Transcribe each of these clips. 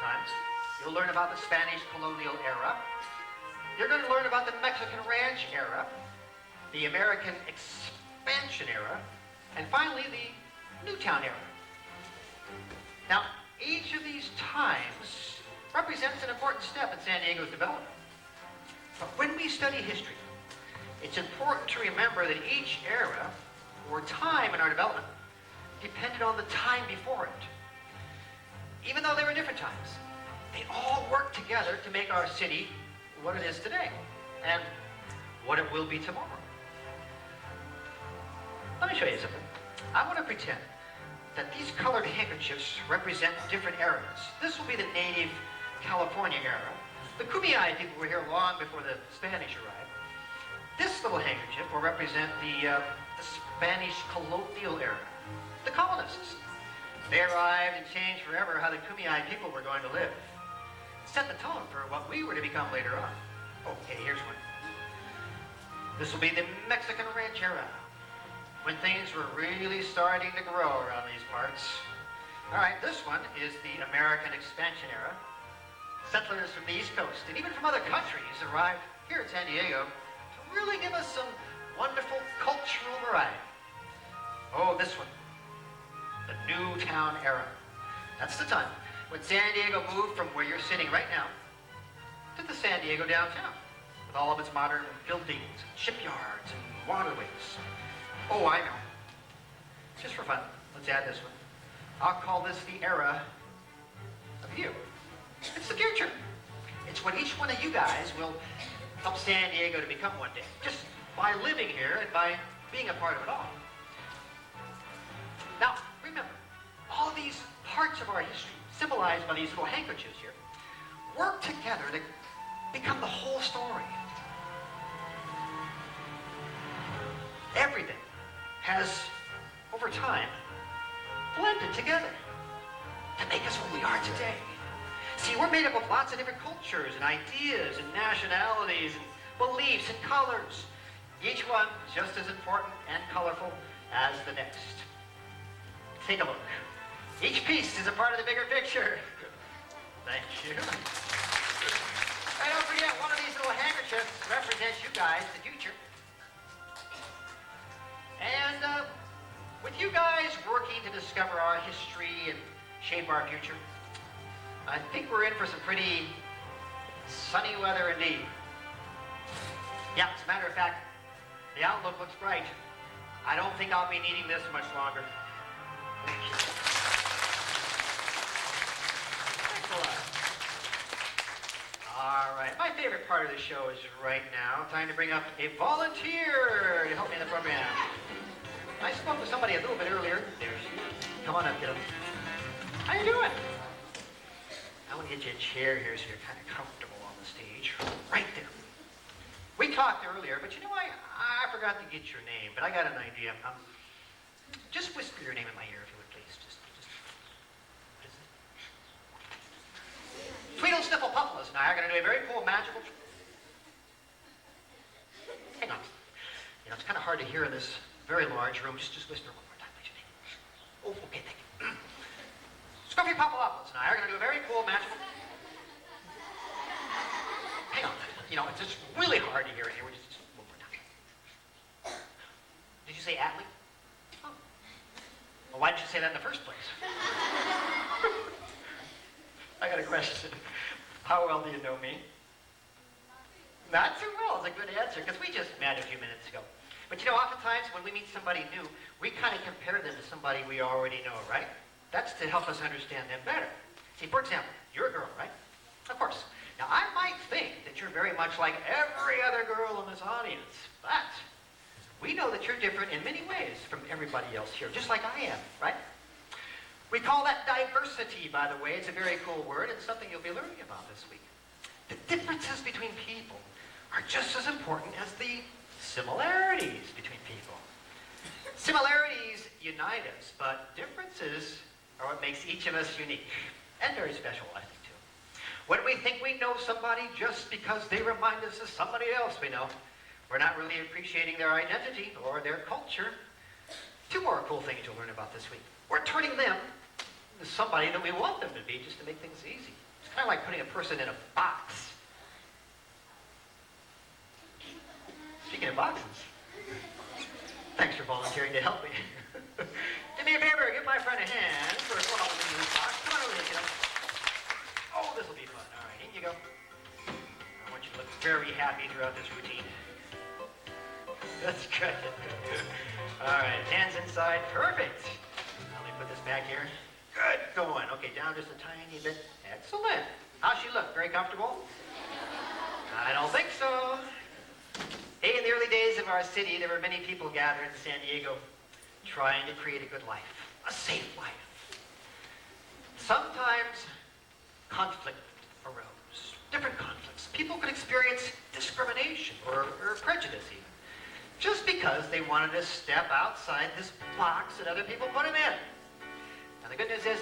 times. You'll learn about the Spanish colonial era. You're going to learn about the Mexican ranch era, the American expansion era, and finally the Newtown era. Now, each of these times represents an important step in San Diego's development. But when we study history, it's important to remember that each era or time in our development depended on the time before it. Even though they were different times, they all work together to make our city what it is today and what it will be tomorrow. Let me show you something. I want to pretend that these colored handkerchiefs represent different eras. This will be the native California era. The Kumeyaay people were here long before the Spanish arrived. This little handkerchief will represent the Spanish colonial era, the colonists. They arrived and changed forever how the Kumeyaay people were going to live. Set the tone for what we were to become later on. Okay, here's one. This will be the Mexican ranch era, when things were really starting to grow around these parts. All right, this one is the American expansion era. Settlers from the East Coast and even from other countries arrived here in San Diego to really give us some wonderful cultural variety. Oh, this one, the Newtown era. That's the time when San Diego moved from where you're sitting right now to the San Diego downtown, with all of its modern buildings, shipyards, and waterways. Oh, I know. Just for fun, let's add this one. I'll call this the era of you. It's the future. It's what each one of you guys will help San Diego to become one day, just by living here and by being a part of it all. Now, remember, all these parts of our history, symbolized by these little handkerchiefs here, work together to become the whole story. Everything has, over time, blended together to make us what we are today. See, we're made up of lots of different cultures and ideas and nationalities and beliefs and colors. Each one just as important and colorful as the next. Take a look. Each piece is a part of the bigger picture. Thank you. And don't forget, one of these little handkerchiefs represents you guys, the future. And with you guys working to discover our history and shape our future, I think we're in for some pretty sunny weather indeed. Yeah, as a matter of fact, the outlook looks bright. I don't think I'll be needing this much longer. Thank you. Thanks a lot. All right, my favorite part of the show is right now. Time to bring up a volunteer to help me in the program. I spoke to somebody a little bit earlier. There she is. Come on up, kiddo. How you doing? I want to get you a chair here so you're kind of comfortable on the stage. Right there. We talked earlier, but you know, I forgot to get your name, but I got an idea. Just whisper your name in my ear, if you would, please. Just what is it? Tweedle Sniffle Puffles and I are going to do a very cool magical... Hang on. You know, it's kind of hard to hear in this very large room. Just whisper one more time, please, your name. Oh, okay, thank you. Scruffy Puffles and I are going to do a very cool magical... Hang on. You know, it's just really hard to hear in here. We're just one more time. Did you say Atlee? Oh. Well, why didn't you say that in the first place? I got a question. How well do you know me? Not too well. It's a good answer, because we just met a few minutes ago. But you know, oftentimes when we meet somebody new, we kind of compare them to somebody we already know, right? That's to help us understand them better. See, for example, you're a girl, right? Of course. Now, I might think that you're very much like every other girl in this audience, but we know that you're different in many ways from everybody else here, just like I am, right? We call that diversity, by the way. It's a very cool word. It's something you'll be learning about this week. The differences between people are just as important as the similarities between people. Similarities unite us, but differences are what makes each of us unique and very special, I think, too. When we think we know somebody just because they remind us of somebody else we know, we're not really appreciating their identity or their culture. Two more cool things you'll learn about this week. We're turning them into somebody that we want them to be, just to make things easy. kind of like putting a person in a box. Speaking of boxes, thanks for volunteering to help me. Do me a favor, give my friend a hand for going all into this box. Come on over here, kiddo. Oh, this will be fun. All right, in you go. I want you to look very happy throughout this routine. That's good. All right, hands inside. Perfect. Now let me put this back here. Good. Going. Okay, down just a tiny bit. Excellent. How's she look? Very comfortable? I don't think so. Hey, in the early days of our city, there were many people gathered in San Diego trying to create a good life, a safe life. Sometimes conflict arose, different conflicts. People could experience discrimination or prejudice even, just because they wanted to step outside this box that other people put them in. Now the good news is,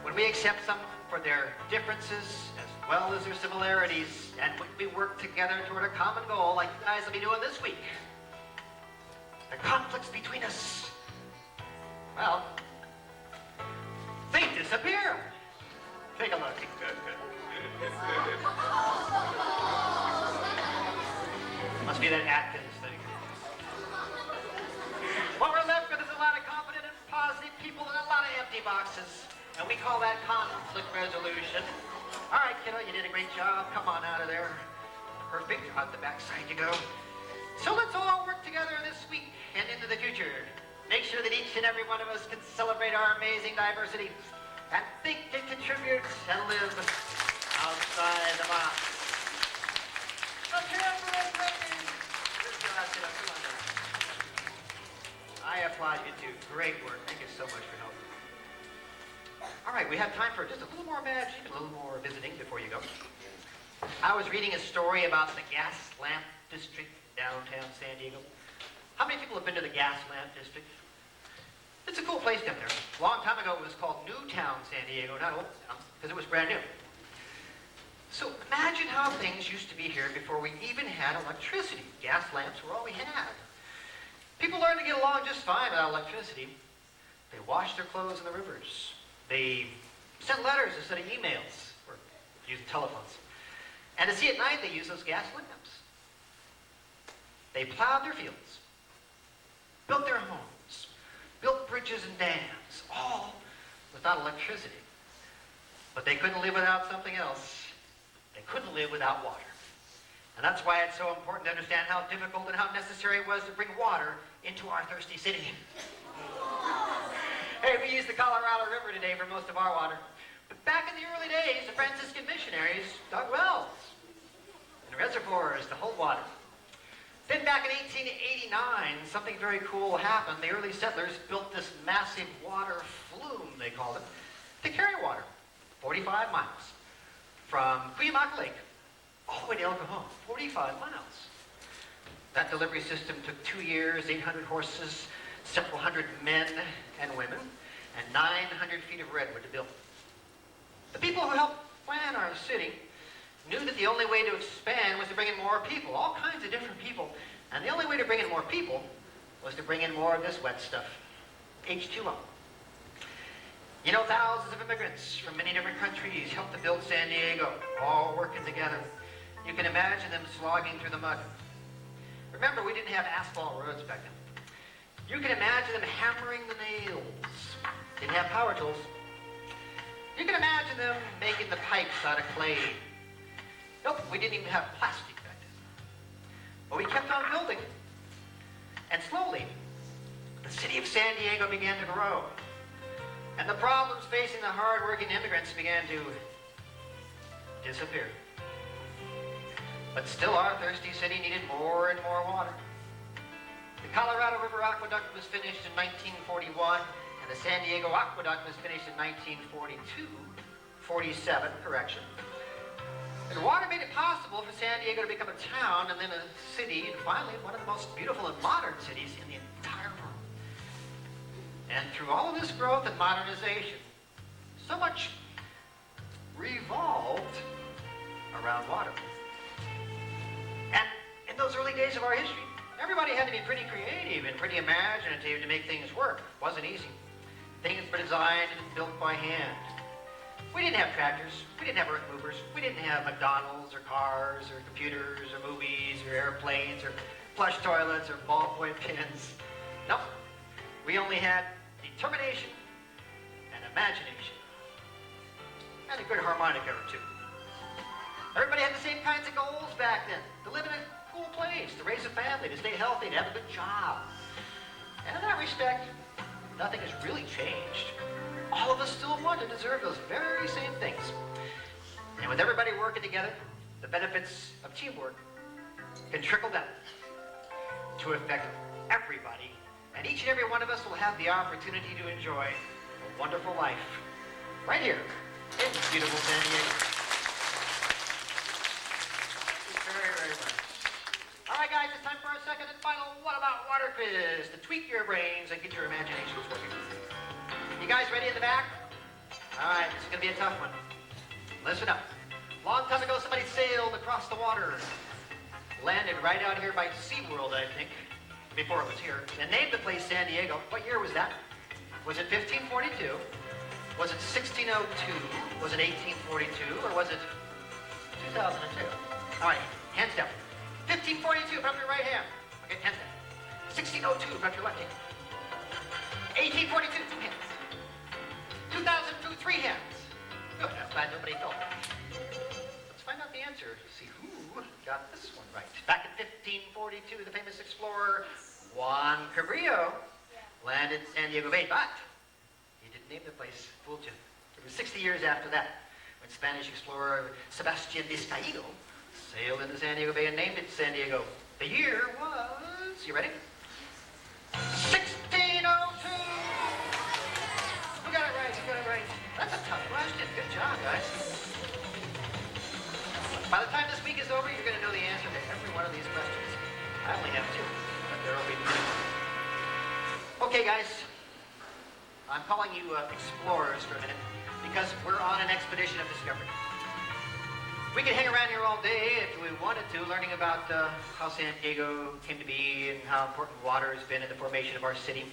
when we accept someone for their differences as well as their similarities, and when we work together toward a common goal, like you guys will be doing this week, the conflicts between us, well, they disappear. Take a look. Must be that Atkins thing. What we're left with is a lot of confident and positive people and a lot of empty boxes. And we call that conflict resolution. All right, kiddo, you did a great job. Come on out of there. Perfect. Out the backside you go. So let's all work together this week and into the future. Make sure that each and every one of us can celebrate our amazing diversity and think and contribute and live outside the box. Okay, I applaud you too. Great work. Thank you so much for helping. All right, we have time for just a little more magic and a little more visiting before you go. I was reading a story about the gas lamp district in downtown San Diego. How many people have been to the gas lamp district? It's a cool place down there. A long time ago, it was called Newtown San Diego, not Old Town, because it was brand new. So imagine how things used to be here before we even had electricity. Gas lamps were all we had. People learned to get along just fine without electricity. They washed their clothes in the rivers. They sent letters instead of emails, or used telephones. And to see at night, they used those gas lamps. They plowed their fields, built their homes, built bridges and dams, all without electricity. But they couldn't live without something else. They couldn't live without water. And that's why it's so important to understand how difficult and how necessary it was to bring water into our thirsty city. Hey, we use the Colorado River today for most of our water. But back in the early days, the Franciscan missionaries dug wells and reservoirs to hold water. Then back in 1889, something very cool happened. The early settlers built this massive water flume, they called it, to carry water 45 miles from Cuyamaca Lake all the way to El Cajon, 45 miles. That delivery system took 2 years, 800 horses, several hundred men and women, and 900 feet of redwood to build. The people who helped plan our city knew that the only way to expand was to bring in more people, all kinds of different people. And the only way to bring in more people was to bring in more of this wet stuff, H2O. You know, thousands of immigrants from many different countries helped to build San Diego, all working together. You can imagine them slogging through the mud. Remember, we didn't have asphalt roads back then. You can imagine them hammering the nails. Didn't have power tools. You can imagine them making the pipes out of clay. Nope, we didn't even have plastic back then. But we kept on building. And slowly, the city of San Diego began to grow. And the problems facing the hard-working immigrants began to disappear. But still, our thirsty city needed more and more water. The Colorado River Aqueduct was finished in 1941, and the San Diego Aqueduct was finished in 47, correction. And water made it possible for San Diego to become a town and then a city, and finally one of the most beautiful and modern cities in the entire world. And through all of this growth and modernization, so much revolved around water. And in those early days of our history, everybody had to be pretty creative and pretty imaginative to make things work. It wasn't easy. Things were designed and built by hand. We didn't have tractors. We didn't have earth movers. We didn't have McDonald's or cars or computers or movies or airplanes or flush toilets or ballpoint pens. Nope. We only had determination and imagination. And a good harmonica or two. Everybody had the same kinds of goals back then. To live in a cool place, to raise a family, to stay healthy, to have a good job. And in that respect, nothing has really changed. All of us still want and deserve those very same things. And with everybody working together, the benefits of teamwork can trickle down to affect everybody. And each and every one of us will have the opportunity to enjoy a wonderful life right here in beautiful San Diego. Thank you very, very much. All right, guys, it's time for our second and final What About Water quiz to tweak your brains and get your imaginations working. You guys ready in the back? All right, this is going to be a tough one. Listen up. Long time ago, somebody sailed across the water, landed right out here by SeaWorld, I think, before it was here, and named the place San Diego. What year was that? Was it 1542? Was it 1602? Was it 1842? Or was it 2002? All right, hands down. 1542, put up your right hand. Okay, hands down. 1602, put up your left hand. 1842, 2 hands. 2002, 3 hands. Good, I'm glad nobody fell. Let's find out the answer. See who got this one right. Back in 1542, the famous explorer Juan Cabrillo landed in San Diego Bay, but he didn't name the place. Fooled you. It was 60 years after that when Spanish explorer Sebastián Vizcaíno sailed into San Diego Bay and named it San Diego. The year was, you ready? 1602! Who got it right? Who got it right? That's a tough question. Good job, guys. By the time this week is over, you're going to know the answer to every one of these questions. I only have 2, but there will be 3. Okay, guys. I'm calling you explorers for a minute because we're on an expedition of discovery. We could hang around here all day if we wanted to, learning about how San Diego came to be and how important water has been in the formation of our city.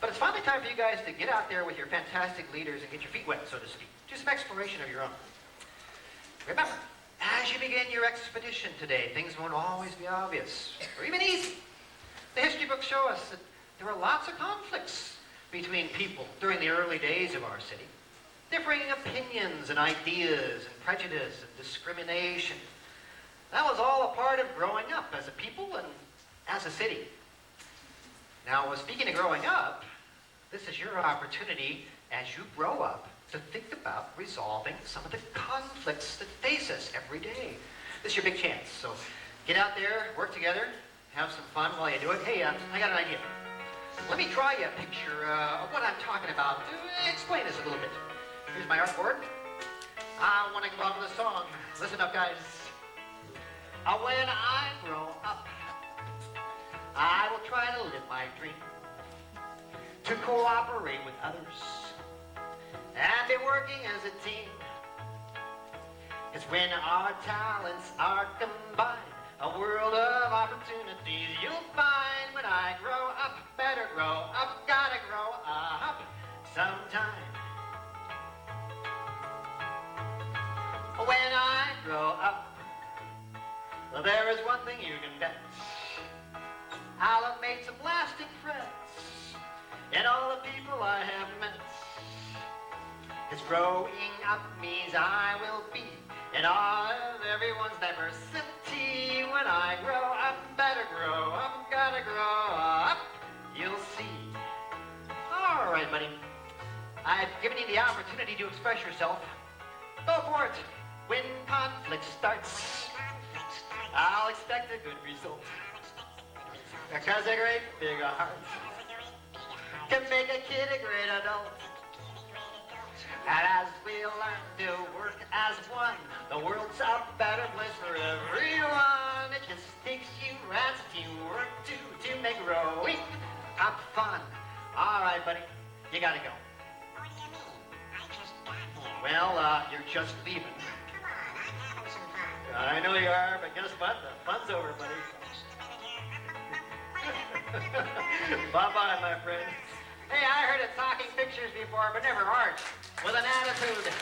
But it's finally time for you guys to get out there with your fantastic leaders and get your feet wet, so to speak. Do some exploration of your own. Remember, as you begin your expedition today, things won't always be obvious or even easy. The history books show us that there were lots of conflicts between people during the early days of our city. Differing opinions and ideas and prejudice and discrimination. That was all a part of growing up as a people and as a city. Now, speaking of growing up, this is your opportunity as you grow up to think about resolving some of the conflicts that face us every day. This is your big chance. So get out there, work together, have some fun while you do it. Hey, I got an idea. Let me draw you a picture of what I'm talking about. Explain this a little bit. Here's my artboard. I want to go on to the song. Listen up, guys. When I grow up, I will try to live my dream, to cooperate with others, and be working as a team. Because when our talents are combined, a world of opportunities you'll find. When I grow up, better grow up, gotta grow up sometime. When I grow up, there is one thing you can bet. I'll have made some lasting friends in all the people I have met. Because growing up means I will be in awe of everyone's diversity. When I grow up, better grow up, gotta grow up, you'll see. All right, buddy. I've given you the opportunity to express yourself. Go for it. When conflict starts, I'll expect a good result. Because a great big heart can make a kid a great adult. And as we learn to work as one, the world's a better place for everyone. It just takes you and teamwork to make growing up fun. All right, buddy, you gotta go. What do you mean? I just got here. Well, you're just leaving. Come on, I'm having some fun. I know you are, but guess what? The fun's over, buddy. Bye-bye, my friend. Hey, I heard of talking pictures before, but never art. With an attitude.